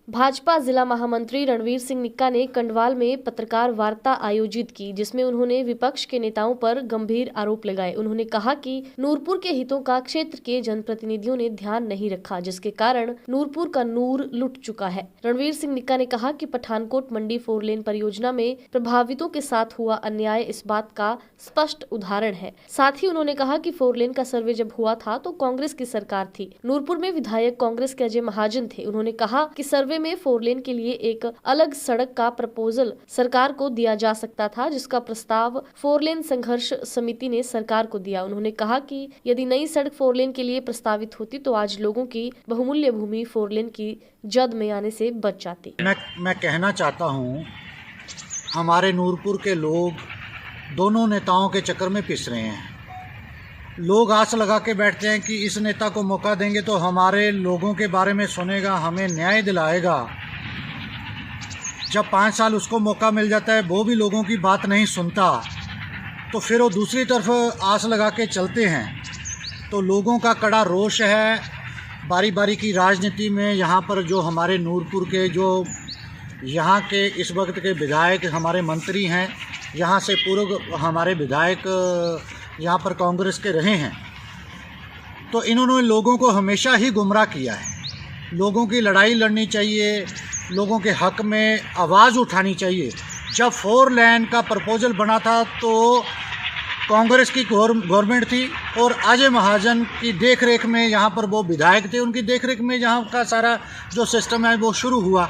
भाजपा जिला महामंत्री रणवीर सिंह निक्का ने कंडवाल में पत्रकार वार्ता आयोजित की, जिसमें उन्होंने विपक्ष के नेताओं पर गंभीर आरोप लगाए। उन्होंने कहा कि नूरपुर के हितों का क्षेत्र के जनप्रतिनिधियों ने ध्यान नहीं रखा, जिसके कारण नूरपुर का नूर लुट चुका है। रणवीर सिंह निक्का ने कहा कि पठानकोट मंडी 4 लेन परियोजना में प्रभावितों के साथ हुआ अन्याय इस बात का स्पष्ट उदाहरण है। साथ ही उन्होंने कहा कि 4 लेन का सर्वे जब हुआ था तो कांग्रेस की सरकार थी। नूरपुर में विधायक कांग्रेस के अजय महाजन थे। उन्होंने कहा कि सर्वे में 4 लेन के लिए एक अलग सड़क का प्रपोजल सरकार को दिया जा सकता था, जिसका प्रस्ताव 4 लेन संघर्ष समिति ने सरकार को दिया। उन्होंने कहा कि यदि नई सड़क 4 लेन के लिए प्रस्तावित होती तो आज लोगों की बहुमूल्य भूमि 4 लेन की जद में आने से बच जाती। मैं कहना चाहता हूँ, हमारे नूरपुर के लोग दोनों नेताओं के चक्कर में पिस रहे हैं। लोग आस लगा के बैठते हैं कि इस नेता को मौका देंगे तो हमारे लोगों के बारे में सुनेगा, हमें न्याय दिलाएगा। जब 5 साल उसको मौका मिल जाता है, वो भी लोगों की बात नहीं सुनता, तो फिर वो दूसरी तरफ आस लगा के चलते हैं। तो लोगों का कड़ा रोष है। बारी बारी की राजनीति में यहाँ पर जो हमारे नूरपुर के जो यहाँ के इस वक्त के विधायक हमारे मंत्री हैं, यहाँ से पूर्व हमारे विधायक यहाँ पर कांग्रेस के रहे हैं, तो इन्होंने लोगों को हमेशा ही गुमराह किया है। लोगों की लड़ाई लड़नी चाहिए, लोगों के हक में आवाज़ उठानी चाहिए। जब 4 लेन का प्रपोजल बना था तो कांग्रेस की गवर्नमेंट थी और अजय महाजन की देखरेख में यहाँ पर वो विधायक थे, उनकी देखरेख में यहाँ का सारा जो सिस्टम है वो शुरू हुआ।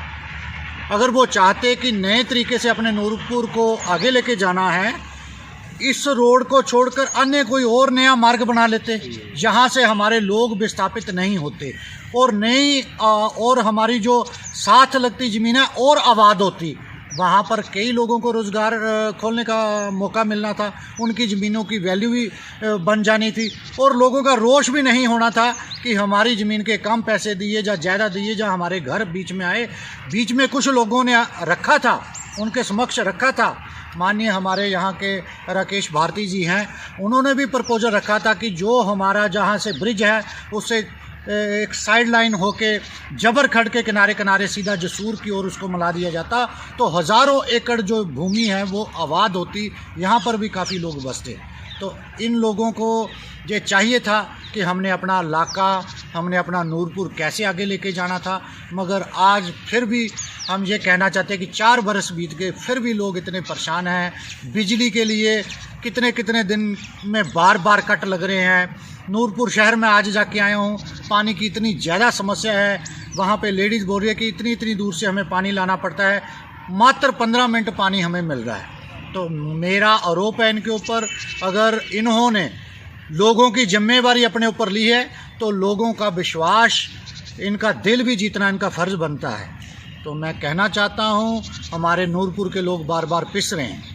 अगर वो चाहते कि नए तरीके से अपने नूरपुर को आगे लेके जाना है, इस रोड को छोड़कर अन्य कोई और नया मार्ग बना लेते जहाँ से हमारे लोग विस्थापित नहीं होते और नई और हमारी जो साथ लगती ज़मीन है और आबाद होती। वहाँ पर कई लोगों को रोज़गार खोलने का मौका मिलना था, उनकी ज़मीनों की वैल्यू भी बन जानी थी और लोगों का रोष भी नहीं होना था कि हमारी ज़मीन के कम पैसे दिए या ज़्यादा दिए, या हमारे घर बीच में आए। बीच में कुछ लोगों ने रखा था, उनके समक्ष रखा था। माननीय हमारे यहाँ के राकेश भारती जी हैं, उन्होंने भी प्रपोजल रखा था कि जो हमारा जहाँ से ब्रिज है उससे एक साइड लाइन होके जबर खड़ के किनारे किनारे सीधा जसूर की ओर उसको मिला दिया जाता तो हज़ारों एकड़ जो भूमि है वो आबाद होती। यहाँ पर भी काफ़ी लोग बसते। तो इन लोगों को ये चाहिए था कि हमने अपना इलाका, हमने अपना नूरपुर कैसे आगे लेके जाना था, मगर आज फिर भी हम ये कहना चाहते हैं कि 4 बरस बीत गए, फिर भी लोग इतने परेशान हैं। बिजली के लिए कितने दिन में बार बार कट लग रहे हैं। नूरपुर शहर में आज जाके आया हूँ, पानी की इतनी ज़्यादा समस्या है। वहाँ पे लेडीज़ बोल रही है कि इतनी दूर से हमें पानी लाना पड़ता है, मात्र 15 मिनट पानी हमें मिल रहा है। तो मेरा आरोप है इनके ऊपर, अगर इन्होंने लोगों की जिम्मेवारी अपने ऊपर ली है तो लोगों का विश्वास, इनका दिल भी जीतना इनका फ़र्ज़ बनता है। तो मैं कहना चाहता हूँ, हमारे नूरपुर के लोग बार बार पिस रहे हैं।